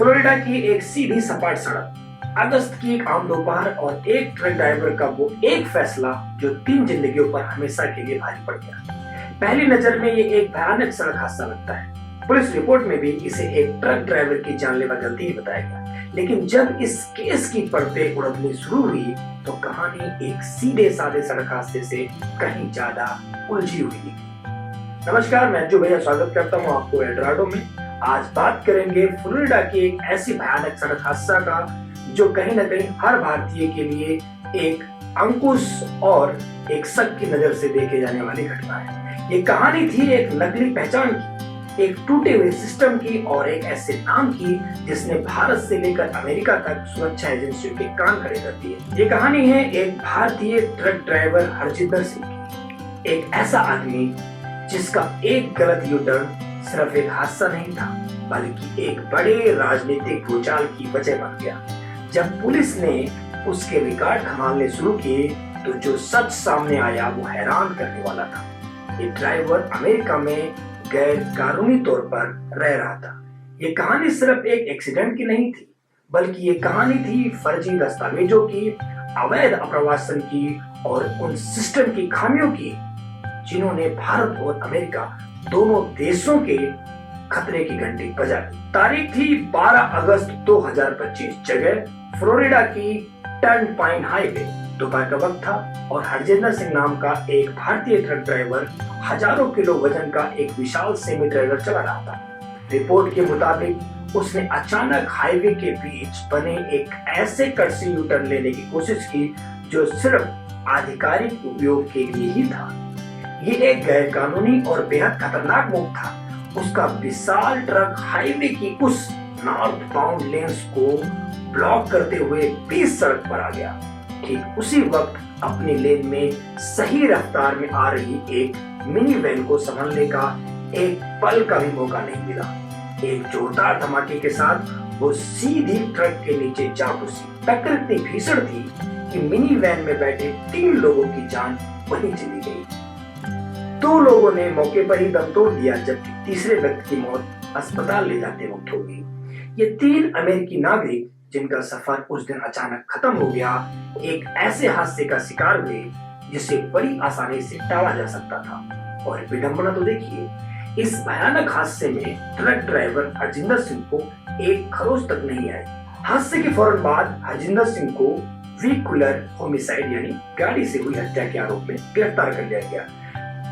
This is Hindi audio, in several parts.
फ्लोरिडा की एक सीधी सपाट सड़क, अगस्त की एक आम दोपहर और एक ट्रक ड्राइवर का वो एक फैसला जो 3 जिंदगियों पर हमेशा के लिए भारी पड़ गया। पहली नजर में ये एक भयानक सड़क हादसा लगता है। पुलिस रिपोर्ट में भी इसे एक ट्रक ड्राइवर की जानलेवा गलती ही बताया गया, लेकिन जब इस केस की परतें उड़नी शुरू हुई तो कहानी एक सीधे साधे सड़क हादसे से कहीं ज्यादा उलझी हुई थी। नमस्कार, मैं अंजू भैया स्वागत करता हूँ आपको एल्डोराडो में। आज बात करेंगे फ्लोरिडा की एक ऐसी भयानक सड़क हादसा का जो कहीं न कहीं हर भारतीय के लिए एक अंकुश और एक शक की नजर से देखे जाने वाली घटना है। ये कहानी थी एक नकली पहचान की, एक टूटे हुए सिस्टम की और एक ऐसे नाम की जिसने भारत से लेकर अमेरिका तक सुरक्षा एजेंसियों के कान खड़े कर दिए। ये कहानी है एक भारतीय ट्रक ड्राइवर हरजिंदर सिंह की, एक ऐसा आदमी जिसका एक गलत यू टर्न सिर्फ एक हादसा नहीं था बल्कि एक बड़े राजनीतिक भूचाल की वजह बन गया। जब पुलिस ने उसके रिकॉर्ड खंगालने शुरू किए तो जो सच सामने आया वो हैरान करने वाला था। ये ड्राइवर अमेरिका में गैर कानूनी तौर पर रह रहा था। ये कहानी सिर्फ एक एक्सीडेंट की नहीं थी बल्कि ये कहानी थी फर्जी दस्तावेजों की, अवैध अप्रवासन की और उन सिस्टम की खामियों की जिन्होंने भारत और अमेरिका दोनों देशों के खतरे की घंटी बजा दी। तारीख थी 12 अगस्त 2025। जगह फ्लोरिडा की टर्न पाइन हाईवे। दोपहर का वक्त था और हरजिंदर सिंह नाम का एक भारतीय ट्रक ड्राइवर हजारों किलो वजन का एक विशाल सेमी ट्रेलर चला रहा था। रिपोर्ट के मुताबिक उसने अचानक हाईवे के बीच बने एक ऐसे कट से यू टर्न लेने की कोशिश की जो सिर्फ आधिकारिक उपयोग के लिए ही था। ये एक गैर कानूनी और बेहद खतरनाक मूव था। उसका विशाल ट्रक हाईवे की उस नॉर्थ बाउंड लेन्स को ब्लॉक करते हुए बीच सड़क पर आ गया। ठीक उसी वक्त अपनी लेन में सही रफ्तार में आ रही एक मिनी वैन को संभलने का एक पल का भी मौका नहीं मिला। एक जोरदार धमाके के साथ वो सीधी ट्रक के नीचे जा घुसी। टक्कर इतनी भीषण थी कि मिनी वैन में बैठे 3 लोगों की जान वहीं चली गई। 2 लोगों ने मौके पर ही दम तोड़ दिया जबकि तीसरे व्यक्ति की मौत अस्पताल ले जाते वक्त हो गई। ये 3 अमेरिकी नागरिक जिनका सफर उस दिन अचानक खत्म हो गया, एक ऐसे हादसे का शिकार हुए जिसे बड़ी आसानी से टाला जा सकता था। और विडंबना तो देखिए, इस भयानक हादसे में ट्रक ड्राइवर हरजिंदर सिंह को एक खरोच तक नहीं आई। हादसे के फौरन बाद हरजिंदर सिंह को व्हीकुलर होमिसाइड यानी गाड़ी से हुई हत्या के आरोप में गिरफ्तार कर लिया गया।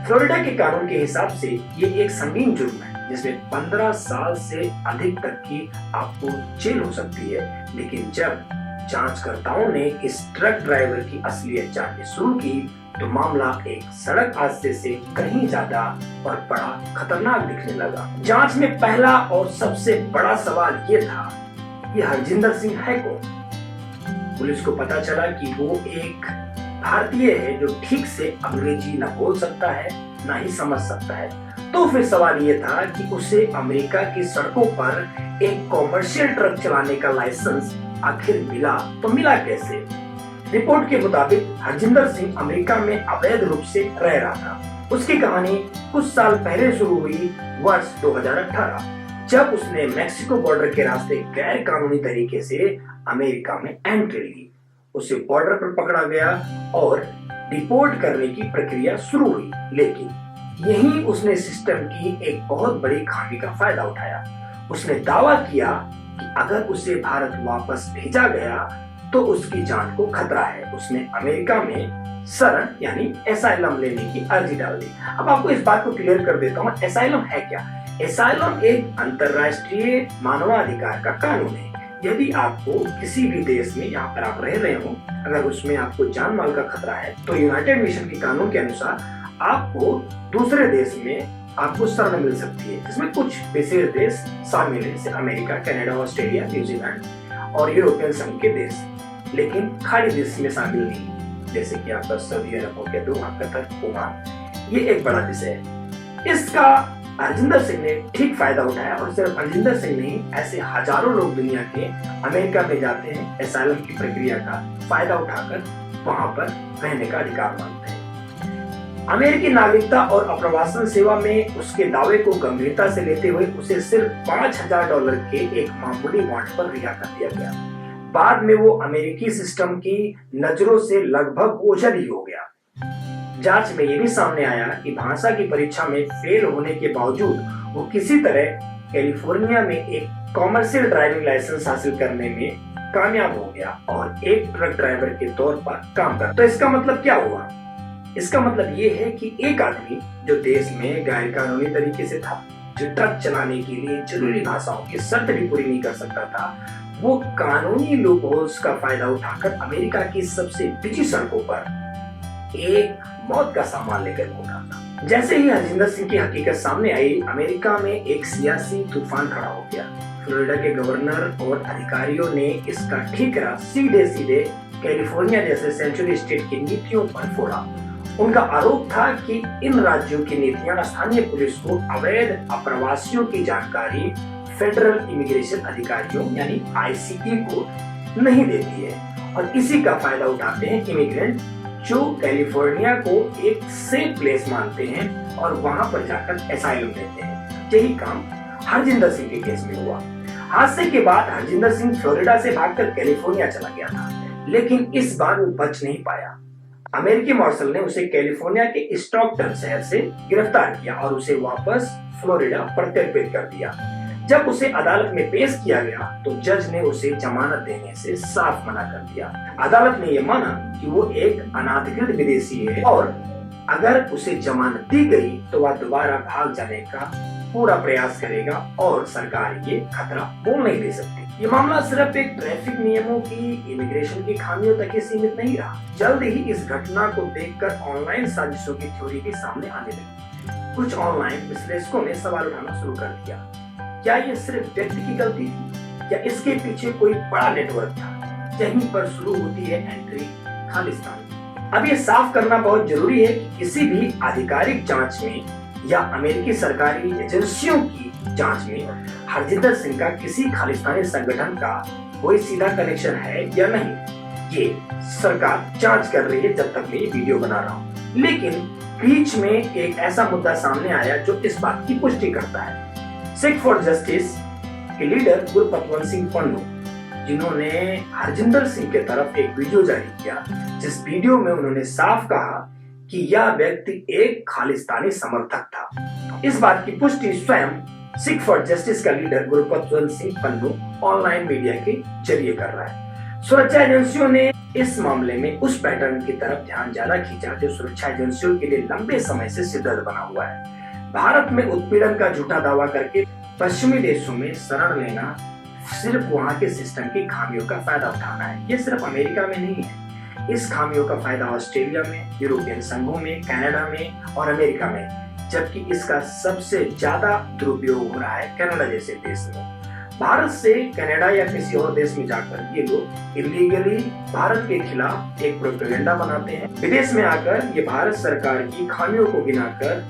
फ्लोरिडा के कानून के हिसाब से ये एक संगीन जुर्म है जिसमें 15 साल से अधिक तक की आपको जेल हो सकती है। लेकिन जब जांचकर्ताओं ने इस ट्रक ड्राइवर की असलियत जाननी शुरू की तो मामला एक सड़क हादसे से कहीं ज्यादा और बड़ा खतरनाक दिखने लगा। जांच में पहला और सबसे बड़ा सवाल ये था, ये हरजिंदर सिंह है कौन? पुलिस को पता चला कि वो एक भारतीय है जो ठीक से अंग्रेजी न बोल सकता है न ही समझ सकता है। तो फिर सवाल ये था कि उसे अमेरिका की सड़कों पर एक कॉमर्शियल ट्रक चलाने का लाइसेंस आखिर मिला तो मिला कैसे? रिपोर्ट के मुताबिक हरजिंदर सिंह अमेरिका में अवैध रूप से रह रहा था। उसकी कहानी कुछ साल पहले शुरू हुई वर्ष 2018 जब उसने मेक्सिको बॉर्डर के रास्ते गैर कानूनी तरीके से अमेरिका में एंट्री ली। उसे बॉर्डर पर पकड़ा गया और डिपोर्ट करने की प्रक्रिया शुरू हुई, लेकिन यहीं उसने सिस्टम की एक बहुत बड़ी खामी का फायदा उठाया। उसने दावा किया कि अगर उसे भारत वापस भेजा गया तो उसकी जान को खतरा है। उसने अमेरिका में शरण यानी एसाइलम लेने की अर्जी डाल दी। अब आपको इस बात को क्लियर कर देता हूँ, एसाइलम है क्या? एसाइलम एक अंतरराष्ट्रीय मानवाधिकार का कानून है। यदि आपको किसी भी देश में यहाँ पर आप रह रहे हो, अगर उसमें आपको जान माल का खतरा है तो यूनाइटेड नेशन के कानून के अनुसार आपको दूसरे देश में आपको शरण मिल सकती है, जिसमें कुछ विशेष देश शामिल है जैसे अमेरिका, कनाडा, ऑस्ट्रेलिया, न्यूजीलैंड और यूरोपियन संघ के देश। लेकिन खाड़ी देश में शामिल नहीं, जैसे कि आपका सऊदी अरब हो गया, दोहा, कतर, ओमान। ये एक बड़ा विषय है। इसका हरजिंदर सिंह ने ठीक फायदा उठाया और सिर्फ हरजिंदर सिंह नहीं, ऐसे हजारों लोग दुनिया के अमेरिका में जाते हैं एसाइलम की प्रक्रिया का फायदा उठाकर वहां पर रहने का अधिकार मांगते हैं। अमेरिकी नागरिकता और अप्रवासन सेवा में उसके दावे को गंभीरता से लेते हुए उसे सिर्फ $5,000 के एक मामूली बॉन्ड पर रिहा कर दिया गया। बाद में वो अमेरिकी सिस्टम की नजरों से लगभग ओझल ही हो गया। जांच में यह भी सामने आया कि भाषा की परीक्षा में फेल होने के बावजूद वो किसी तरह कैलिफोर्निया में एक कॉमर्शियल ड्राइविंग लाइसेंस हासिल करने में कामयाब हो गया और एक ट्रक ड्राइवर के तौर पर काम कर। तो इसका मतलब क्या हुआ? इसका मतलब ये है कि एक आदमी जो देश में गैर कानूनी तरीके से था, जो ट्रक चलाने के लिए जरूरी भाषाओं की शर्त भी पूरी नहीं कर सकता था, वो कानूनी लूपहोल्स का फायदा उठाकर अमेरिका की सबसे बिजी सड़कों पर एक मौत का सामान लेकर घूम रहा था। जैसे ही हरजिंदर सिंह की हकीकत सामने आई, अमेरिका में एक सियासी तूफान खड़ा हो गया। फ्लोरिडा के गवर्नर और अधिकारियों ने इसका ठीकरा सीधे सीधे कैलिफोर्निया जैसे सेंट्रल स्टेट की नीतियों पर फोड़ा। उनका आरोप था कि इन राज्यों की नीतियां स्थानीय पुलिस को अवैध अप्रवासियों की जानकारी फेडरल इमिग्रेशन अधिकारियों यानी आईसीई को नहीं देती है और इसी का फायदा उठाते हैं इमिग्रेंट जो कैलिफोर्निया को एक सेफ प्लेस मानते हैं और वहां पर जाकर एसाइलम लेते हैं। यही काम हरजिंदर सिंह के केस में हुआ। हादसे के बाद हरजिंदर सिंह फ्लोरिडा से भागकर कैलिफोर्निया चला गया था, लेकिन इस बार वो बच नहीं पाया। अमेरिकी मार्शल ने उसे कैलिफोर्निया के स्टॉकटन शहर से गिरफ्तार किया और उसे वापस फ्लोरिडा प्रत्यर्पित कर दिया। जब उसे अदालत में पेश किया गया तो जज ने उसे जमानत देने से साफ मना कर दिया। अदालत ने यह माना कि वो एक अनाधिकृत विदेशी है और अगर उसे जमानत दी गई तो वह दोबारा भाग जाने का पूरा प्रयास करेगा और सरकार ये खतरा बोल नहीं दे सकती। ये मामला सिर्फ एक ट्रैफिक नियमों की, इमिग्रेशन की खामियों तक ही सीमित नहीं रहा। जल्द ही इस घटना को देखकर ऑनलाइन साजिशों की थ्योरी भी सामने आने लगी। कुछ ऑनलाइन विश्लेषकों ने सवाल उठाना शुरू कर दिया। क्या ये सिर्फ व्यक्ति की गलती थी या इसके पीछे कोई बड़ा नेटवर्क था? यहीं पर शुरू होती है एंट्री खालिस्तान। अब ये साफ करना बहुत जरूरी है कि किसी भी आधिकारिक जांच में या अमेरिकी सरकारी एजेंसियों की जांच में हरजिंदर सिंह का किसी खालिस्तानी संगठन का कोई सीधा कनेक्शन है या नहीं, ये सरकार जांच कर रही है जब तक मैं ये वीडियो बना रहा हूँ। लेकिन बीच में एक ऐसा मुद्दा सामने आया जो इस बात की पुष्टि करता है। सिख फॉर जस्टिस के लीडर गुरपतवंत सिंह पन्नू, जिन्होंने हरजिंदर सिंह के तरफ एक वीडियो जारी किया, जिस वीडियो में उन्होंने साफ कहा कि यह व्यक्ति एक खालिस्तानी समर्थक था। इस बात की पुष्टि स्वयं सिख फॉर जस्टिस का leader Gurpatwant Singh Pannu online media के जरिए कर रहा है। सुरक्षा एजेंसियों ने इस मामले में उस पैटर्न की तरफ ध्यान ज्यादा खींचा जो सुरक्षा एजेंसियों के लिए लंबे समय से सिद्ध बना हुआ है। भारत में उत्पीड़न का झूठा दावा करके पश्चिमी देशों में शरण लेना, सिर्फ वहां के सिस्टम की खामियों का फायदा उठाना है। ये सिर्फ अमेरिका में नहीं है, इस खामियों का फायदा ऑस्ट्रेलिया में, यूरोपियन संघों में, कनाडा में और अमेरिका में, जबकि इसका सबसे ज्यादा दुरुपयोग हो रहा है कनाडा जैसे देश में। भारत से कनाडा या किसी और देश में जाकर ये लोग इलीगली भारत के खिलाफ एक प्रोपेगेंडा बनाते हैं। विदेश में आकर ये भारत सरकार की खामियों को गिनाकर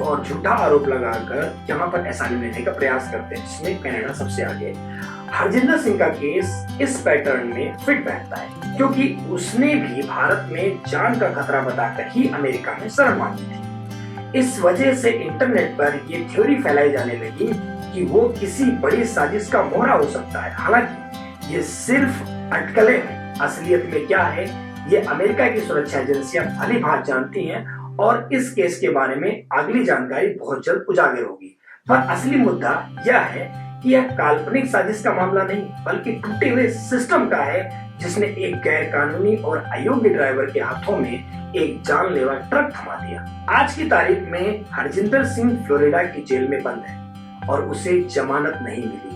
और झूठा आरोप लगाकर यहाँ पर एसाइलम लेने का प्रयास करते हैं, जिसमें कनाडा सबसे आगे है। हरजिंदर सिंह का केस इस पैटर्न में फिट बैठता है, क्योंकि उसने भी भारत में जान का खतरा बताकर ही अमेरिका में शरण मांगी थी। इस वजह से इंटरनेट पर ये थ्योरी फैलाई जाने लगी कि वो किसी बड़ी साजिश का मोहरा हो सकता है। हालांकि ये सिर्फ अटकलें हैं। असलियत में क्या है ये अमेरिका की सुरक्षा एजेंसियां भली भांति जानती हैं और इस केस के बारे में अगली जानकारी बहुत जल्द उजागर होगी। पर असली मुद्दा यह है कि यह काल्पनिक साजिश का मामला नहीं, बल्कि टूटे हुए सिस्टम का है, जिसने एक गैर कानूनी और अयोग्य ड्राइवर के हाथों में एक जानलेवा ट्रक थमा दिया। आज की तारीख में हरजिंदर सिंह फ्लोरिडा की जेल में बंद है और उसे जमानत नहीं मिली।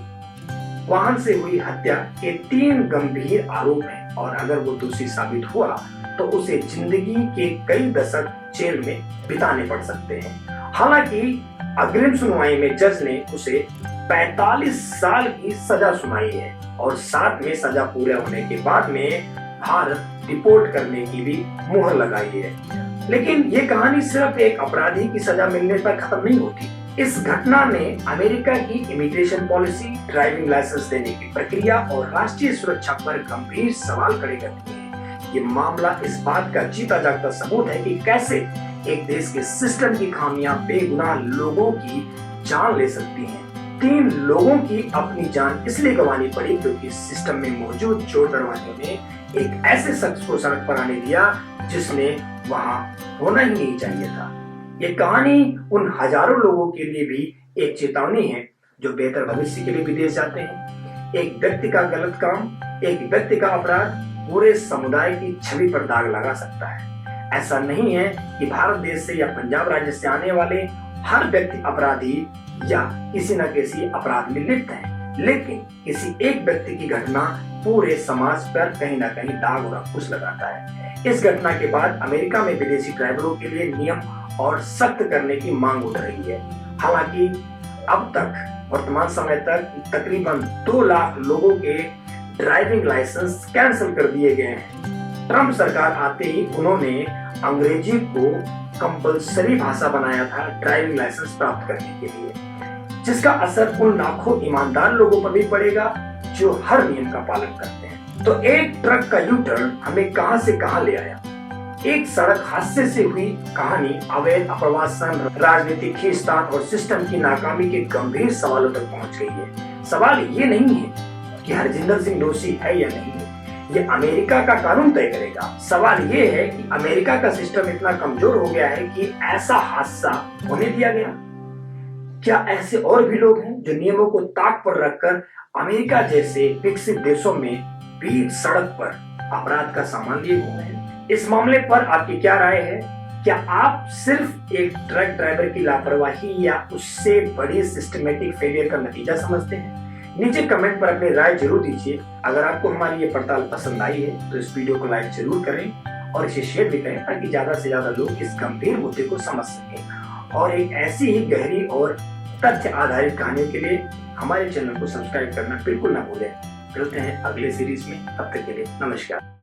वाहन से हुई हत्या के 3 गंभीर आरोप हैं और अगर वो दोषी साबित हुआ तो उसे जिंदगी के कई दशक जेल में बिताने पड़ सकते हैं। हालांकि अग्रिम सुनवाई में जज ने उसे 45 साल की सजा सुनाई है और साथ में सजा पूरे होने के बाद में भारत रिपोर्ट करने की भी मुहर लगाई है। लेकिन ये कहानी सिर्फ एक अपराधी की सजा मिलने पर खत्म नहीं होती। इस घटना ने अमेरिका की इमिग्रेशन पॉलिसी, ड्राइविंग लाइसेंस देने की प्रक्रिया और राष्ट्रीय सुरक्षा पर गंभीर सवाल खड़े कर दिए हैं। ये मामला इस बात का जीता जागता सबूत है कि कैसे एक देश के सिस्टम की खामियां बेगुनाह लोगों की जान ले सकती हैं। 3 लोगों की अपनी जान इसलिए गंवानी पड़ी क्योंकि सिस्टम में मौजूद चोर दरवाजों ने एक ऐसे शख्स को सड़क पर आने दिया जिसने वहां होना ही नहीं चाहिए था। ये कहानी उन हजारों लोगों के लिए भी एक चेतावनी है जो बेहतर भविष्य के लिए विदेश जाते हैं। एक व्यक्ति का गलत काम, एक व्यक्ति का अपराध पूरे समुदाय की छवि पर दाग लगा सकता है। ऐसा नहीं है कि भारत देश से या पंजाब राज्य से आने वाले हर व्यक्ति अपराधी या किसी न किसी अपराध में लिप्त है, लेकिन किसी एक व्यक्ति की घटना पूरे समाज पर कहीं ना कहीं दाग और अंकुश लगाता है। इस घटना के बाद अमेरिका में विदेशी ड्राइवरों के लिए नियम और सख्त करने की मांग उठ रही है। हालांकि अब तक वर्तमान समय तक तकरीबन 2 लाख लोगों के ड्राइविंग लाइसेंस कैंसिल कर दिए गए हैं। ट्रंप सरकार आते ही उन्होंने अंग्रेजी को कंपलसरी भाषा बनाया था ड्राइविंग लाइसेंस प्राप्त करने के लिए, जिसका असर उन लाखों ईमानदार लोगों पर भी पड़ेगा जो हर नियम का पालन करते हैं। तो एक ट्रक का यू टर्न हमें कहां से कहां ले आया। एक सड़क हादसे से हुई कहानी अवैध आप्रवासन, राजनीतिक खींचतान और सिस्टम की नाकामी के गंभीर सवालों तक पहुंच गई है। सवाल ये नहीं है कि हरजिंदर सिंह दोषी है या नहीं है, ये अमेरिका का कानून तय करेगा। सवाल ये है कि अमेरिका का सिस्टम इतना कमजोर हो गया है कि ऐसा हादसा होने दिया गया। क्या ऐसे और भी लोग हैं जो नियमों को ताक पर रखकर अमेरिका जैसे विकसित देशों में बीच सड़क पर अपराध का सामान लिए हुए हैं? इस मामले पर आपकी क्या राय है? क्या आप सिर्फ एक ट्रक ड्राइवर की लापरवाही या उससे बड़ी सिस्टमेटिक फेलियर का नतीजा समझते हैं? नीचे कमेंट पर अपनी राय जरूर दीजिए। अगर आपको हमारी ये पड़ताल पसंद आई है तो इस वीडियो को लाइक जरूर करें और इसे शेयर भी करें ताकि ज्यादा से ज्यादा लोग इस गंभीर मुद्दे को समझ सकें। और एक ऐसी ही गहरी और तथ्य आधारित कहानियों के लिए हमारे चैनल को सब्सक्राइब करना बिल्कुल ना भूलें। मिलते हैं अगले सीरीज में, तब तक के लिए नमस्कार।